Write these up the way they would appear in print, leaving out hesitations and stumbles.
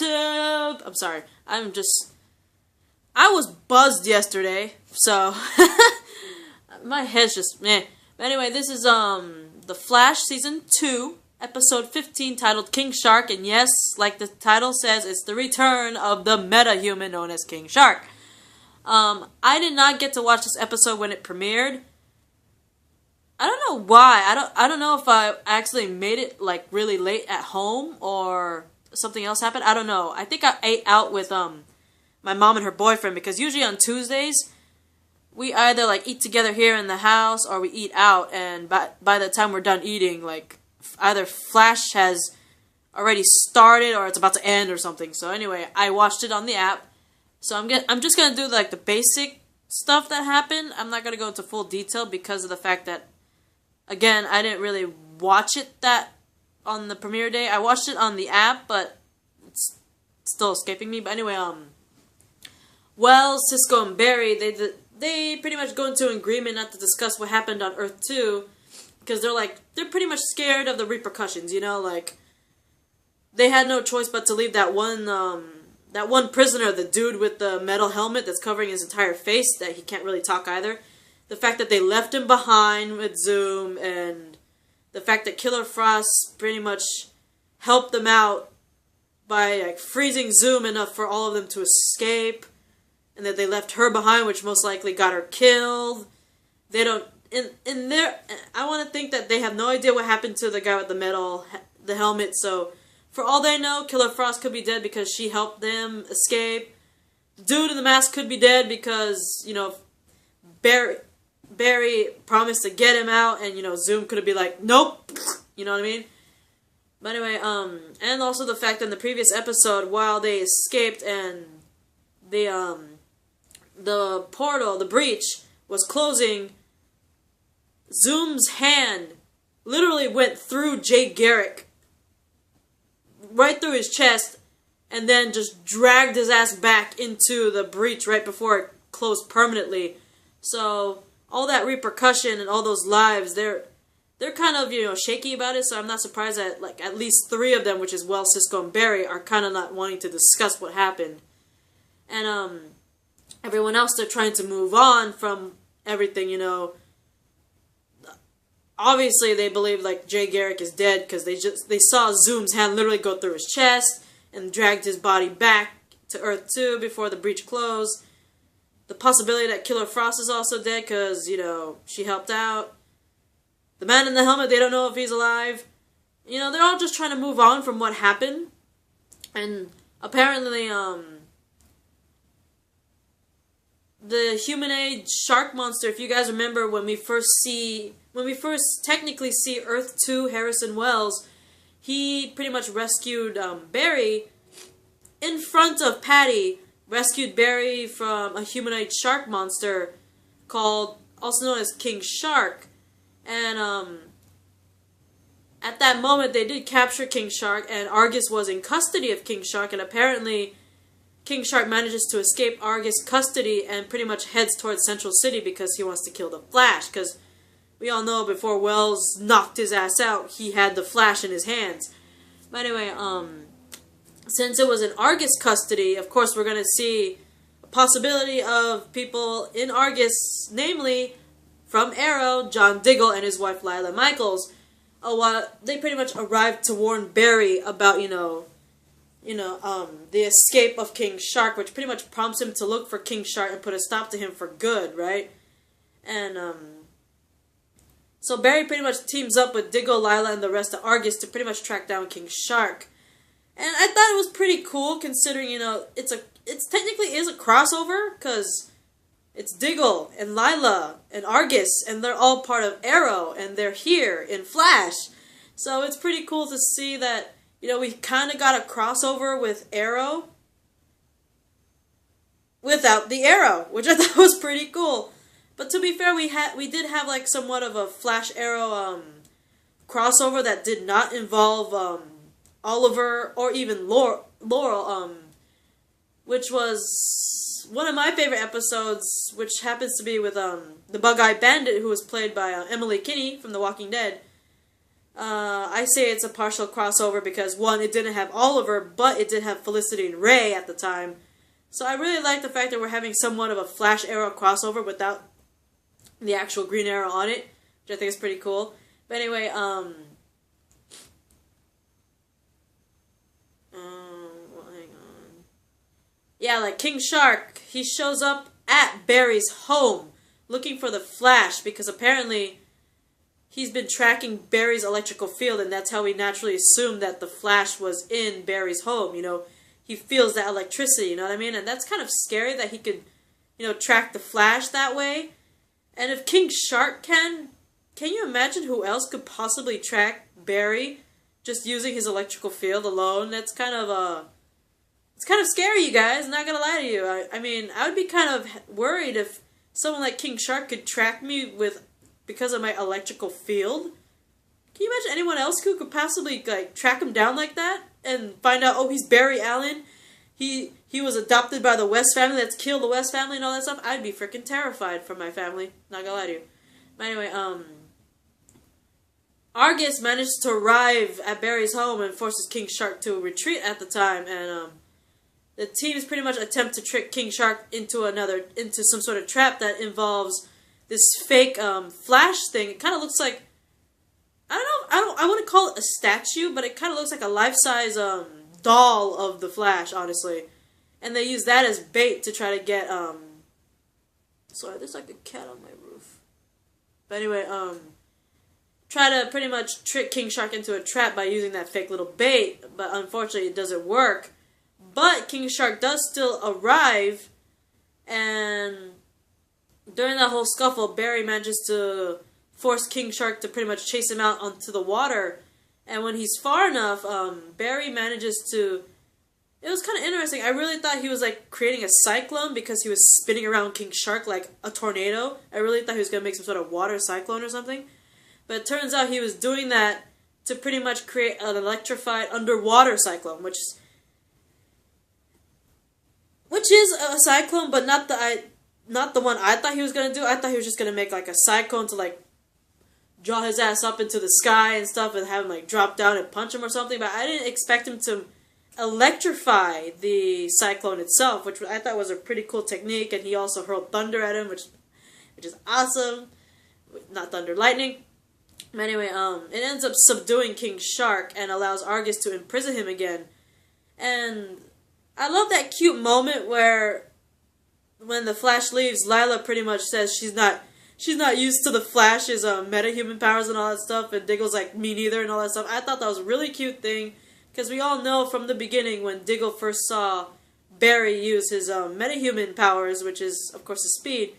relative. I'm sorry. I was buzzed yesterday, so my head's just meh. But anyway, this is The Flash Season 2, Episode 15, titled King Shark, and yes, like the title says, it's the return of the meta-human known as King Shark. I did not get to watch this episode when it premiered. I don't know why. I don't know if I actually made it like really late at home or something else happened. I don't know. I think I ate out with my mom and her boyfriend, because usually on Tuesdays we either like eat together here in the house or we eat out, and by the time we're done eating, like either Flash has already started or it's about to end or something. So anyway, I watched it on the app. So I'm just gonna do like the basic stuff that happened. I'm not gonna go into full detail because of the fact that, again, I didn't really watch it that on the premiere day. I watched it on the app, but it's still escaping me. But anyway, Wells, Cisco, and Barry, they pretty much go into agreement not to discuss what happened on Earth 2, because they're pretty much scared of the repercussions, you know, like, they had no choice but to leave that one prisoner, the dude with the metal helmet that's covering his entire face, that he can't really talk either. The fact that they left him behind with Zoom, and the fact that Killer Frost pretty much helped them out by like freezing Zoom enough for all of them to escape, and that they left her behind, which most likely got her killed. They don't, in their, I want to think that they have no idea what happened to the guy with the helmet, so for all they know, Killer Frost could be dead because she helped them escape. Dude in the mask could be dead because, you know, Barry promised to get him out, and, you know, Zoom could be like, nope, you know what I mean? But anyway, and also the fact that in the previous episode, while they escaped and the portal, the breach, was closing, Zoom's hand literally went through Jay Garrick, right through his chest, and then just dragged his ass back into the breach right before it closed permanently. So all that repercussion and all those lives, they're kind of, you know, shaky about it, so I'm not surprised that like at least 3 of them, which is Wells, Cisco, and Barry, are kind of not wanting to discuss what happened. And everyone else, they're trying to move on from everything, you know. Obviously, they believe like Jay Garrick is dead because they saw Zoom's hand literally go through his chest and dragged his body back to Earth 2 before the breach closed. The possibility that Killer Frost is also dead because, you know, she helped out. The man in the helmet, they don't know if he's alive. You know, they're all just trying to move on from what happened. And apparently, the humanoid shark monster, if you guys remember when we first technically see Earth 2 Harrison Wells, he pretty much rescued Barry in front of Patty, rescued Barry from a humanoid shark monster called, also known as King Shark. And at that moment they did capture King Shark, and Argus was in custody of King Shark, and apparently King Shark manages to escape Argus custody and pretty much heads towards Central City because he wants to kill the Flash, because we all know before Wells knocked his ass out, he had the Flash in his hands. But anyway, since it was in Argus custody, of course we're going to see a possibility of people in Argus, namely from Arrow, John Diggle and his wife Lila Michaels. They pretty much arrived to warn Barry about, the escape of King Shark, which pretty much prompts him to look for King Shark and put a stop to him for good, right? And, so Barry pretty much teams up with Diggle, Lila, and the rest of Argus to pretty much track down King Shark. And I thought it was pretty cool, considering, it's technically is a crossover, because it's Diggle and Lila and Argus, and they're all part of Arrow, and they're here in Flash. So it's pretty cool to see that, we kind of got a crossover with Arrow without the Arrow, which I thought was pretty cool. But to be fair, we did have like somewhat of a Flash Arrow crossover that did not involve Oliver or even Laurel, which was one of my favorite episodes, which happens to be with the Bug-Eyed Bandit, who was played by Emily Kinney from The Walking Dead. I say it's a partial crossover because, one, it didn't have Oliver, but it did have Felicity and Ray at the time. So I really like the fact that we're having somewhat of a Flash Arrow crossover without the actual Green Arrow on it, which I think is pretty cool. But anyway, well, hang on. Yeah, like King Shark, he shows up at Barry's home looking for the Flash because apparently he's been tracking Barry's electrical field, and that's how we naturally assumed that the Flash was in Barry's home. You know, he feels that electricity, you know what I mean? And that's kind of scary that he could, you know, track the Flash that way. And if King Shark can you imagine who else could possibly track Barry just using his electrical field alone? That's kind of, it's kind of scary, you guys, not gonna lie to you. I mean, I would be kind of worried if someone like King Shark could track me because of my electrical field. Can you imagine anyone else who could possibly like track him down like that and find out, oh, he's Barry Allen, he was adopted by the West family, let's kill the West family and all that stuff? I'd be freaking terrified for my family, not gonna lie to you. But anyway, Argus managed to arrive at Barry's home and forces King Shark to retreat at the time, and the teams pretty much attempt to trick King Shark into some sort of trap that involves this fake Flash thing. It kind of looks like, I wouldn't call it a statue, but it kind of looks like a life-size doll of the Flash, honestly. And they use that as bait to try to get sorry, there's like a cat on my roof. But anyway, try to pretty much trick King Shark into a trap by using that fake little bait, but unfortunately it doesn't work. But King Shark does still arrive, and during that whole scuffle, Barry manages to force King Shark to pretty much chase him out onto the water. And when he's far enough, Barry manages to... It was kind of interesting. I really thought he was like creating a cyclone because he was spinning around King Shark like a tornado. I really thought he was going to make some sort of water cyclone or something. But it turns out he was doing that to pretty much create an electrified underwater cyclone, which is a cyclone, but not the one I thought he was going to do. I thought he was just going to make like a cyclone to like draw his ass up into the sky and stuff and have him like drop down and punch him or something. But I didn't expect him to electrify the cyclone itself, which I thought was a pretty cool technique. And he also hurled thunder at him, which is awesome. Not thunder, lightning. But anyway, it ends up subduing King Shark and allows Argus to imprison him again. And I love that cute moment where when the Flash leaves, Lila pretty much says she's not used to the Flash's metahuman powers and all that stuff, and Diggle's like, me neither, and all that stuff. I thought that was a really cute thing, because we all know from the beginning when Diggle first saw Barry use his metahuman powers, which is, of course, his speed,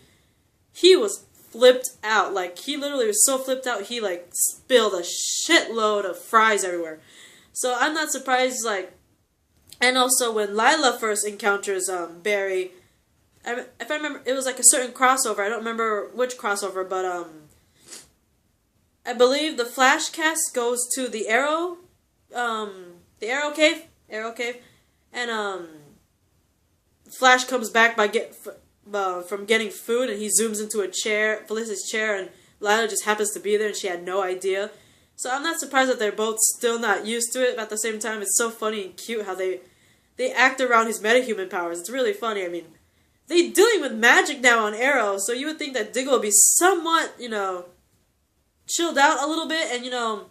he was flipped out. Like, he literally was so flipped out, he, like, spilled a shitload of fries everywhere. So I'm not surprised, like, and also when Lila first encounters Barry, if I remember, it was like a certain crossover. I don't remember which crossover, but I believe the Flash cast goes to the Arrow Cave, and Flash comes back from getting food, and he zooms into a chair, Felicity's chair, and Lila just happens to be there, and she had no idea. So I'm not surprised that they're both still not used to it, but at the same time, it's so funny and cute how they act around his metahuman powers. It's really funny. I mean, they're dealing with magic now on Arrow, so you would think that Diggle would be somewhat, you know, chilled out a little bit, and, you know,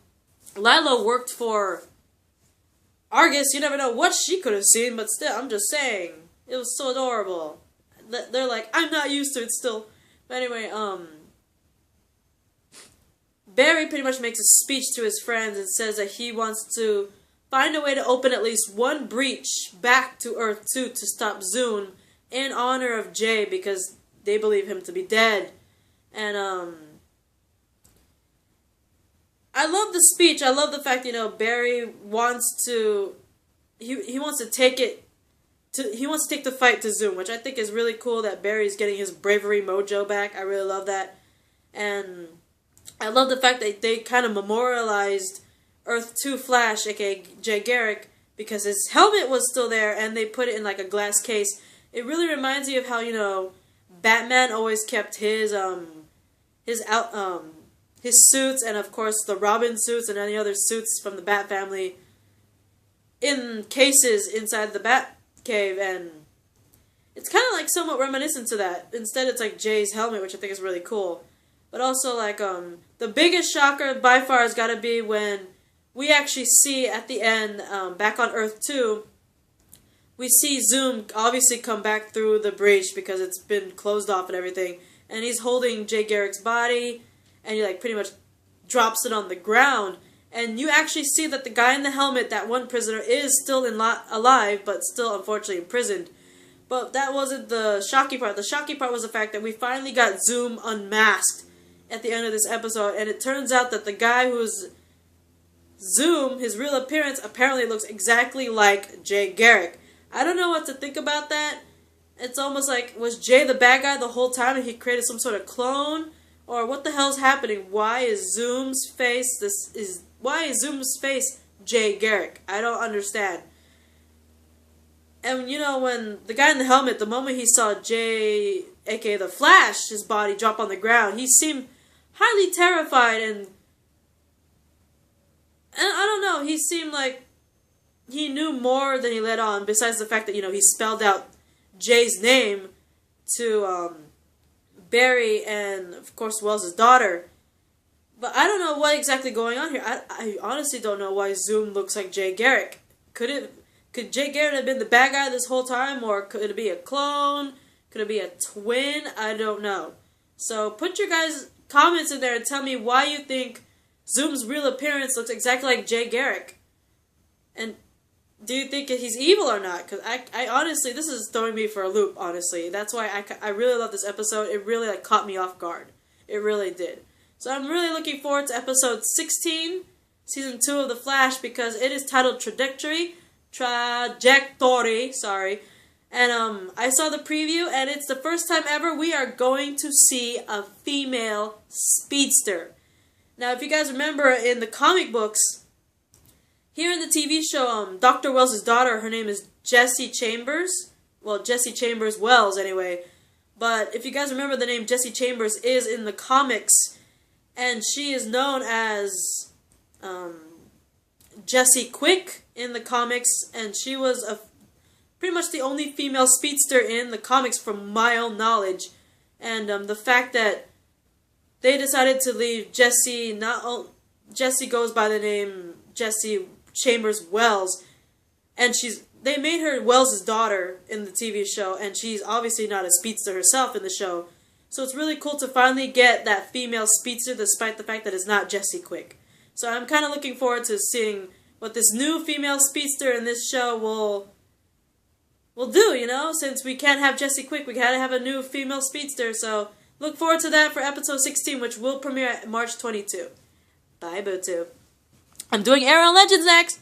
Lila worked for Argus. You never know what she could have seen, but still, I'm just saying, it was so adorable. They're like, I'm not used to it still. But anyway, Barry pretty much makes a speech to his friends and says that he wants to find a way to open at least one breach back to Earth 2 to stop Zoom in honor of Jay, because they believe him to be dead. And I love the speech. I love the fact, you know, Barry wants to he wants to take the fight to Zoom, which I think is really cool, that Barry's getting his bravery mojo back. I really love that. And I love the fact that they kind of memorialized Earth 2 Flash, aka Jay Garrick, because his helmet was still there, and they put it in like a glass case. It really reminds me of how, you know, Batman always kept his his suits, and of course the Robin suits and any other suits from the Bat family in cases inside the Bat Cave, and it's kind of like somewhat reminiscent to that. Instead, it's like Jay's helmet, which I think is really cool. But also, like, the biggest shocker by far has got to be when we actually see at the end, back on Earth 2, we see Zoom obviously come back through the breach because it's been closed off and everything, and he's holding Jay Garrick's body, and he, like, pretty much drops it on the ground. And you actually see that the guy in the helmet, that one prisoner, is still alive, but still unfortunately imprisoned. But that wasn't the shocky part. The shocky part was the fact that we finally got Zoom unmasked at the end of this episode, and it turns out that the guy who's Zoom, his real appearance, apparently looks exactly like Jay Garrick. I don't know what to think about that. It's almost like, was Jay the bad guy the whole time and he created some sort of clone? Or what the hell's happening? Why is Zoom's face Jay Garrick? I don't understand. And you know, when the guy in the helmet, the moment he saw Jay, aka the Flash, his body drop on the ground, he seemed highly terrified, and I don't know, he seemed like he knew more than he let on, besides the fact that, you know, he spelled out Jay's name to Barry and, of course, Wells' daughter. But I don't know what exactly going on here. I honestly don't know why Zoom looks like Jay Garrick. Could Jay Garrick have been the bad guy this whole time, or could it be a clone? Could it be a twin? I don't know. So put your guys' comments in there and tell me why you think Zoom's real appearance looks exactly like Jay Garrick. And do you think he's evil or not? Because I honestly, this is throwing me for a loop, honestly. That's why I really love this episode. It really, like, caught me off guard. It really did. So I'm really looking forward to episode 16, season 2 of The Flash, because it is titled Trajectory, sorry. And I saw the preview, and it's the first time ever we are going to see a female speedster. Now, if you guys remember in the comic books, here in the TV show, Dr. Wells' daughter, her name is Jessie Chambers. Well, Jessie Chambers Wells, anyway. But if you guys remember, the name Jessie Chambers is in the comics, and she is known as Jessie Quick in the comics, and she was pretty much the only female speedster in the comics from my own knowledge. And the fact that they decided to leave Jessie, Jessie goes by the name Jessie Chambers Wells, and they made her Wells' daughter in the TV show, and she's obviously not a speedster herself in the show. So it's really cool to finally get that female speedster, despite the fact that it's not Jessie Quick. So I'm kind of looking forward to seeing what this new female speedster in this show will do, you know? Since we can't have Jessie Quick, we gotta have a new female speedster. So look forward to that for episode 16, which will premiere March 22. Bye, Boo. I'm doing Arrow Legends next!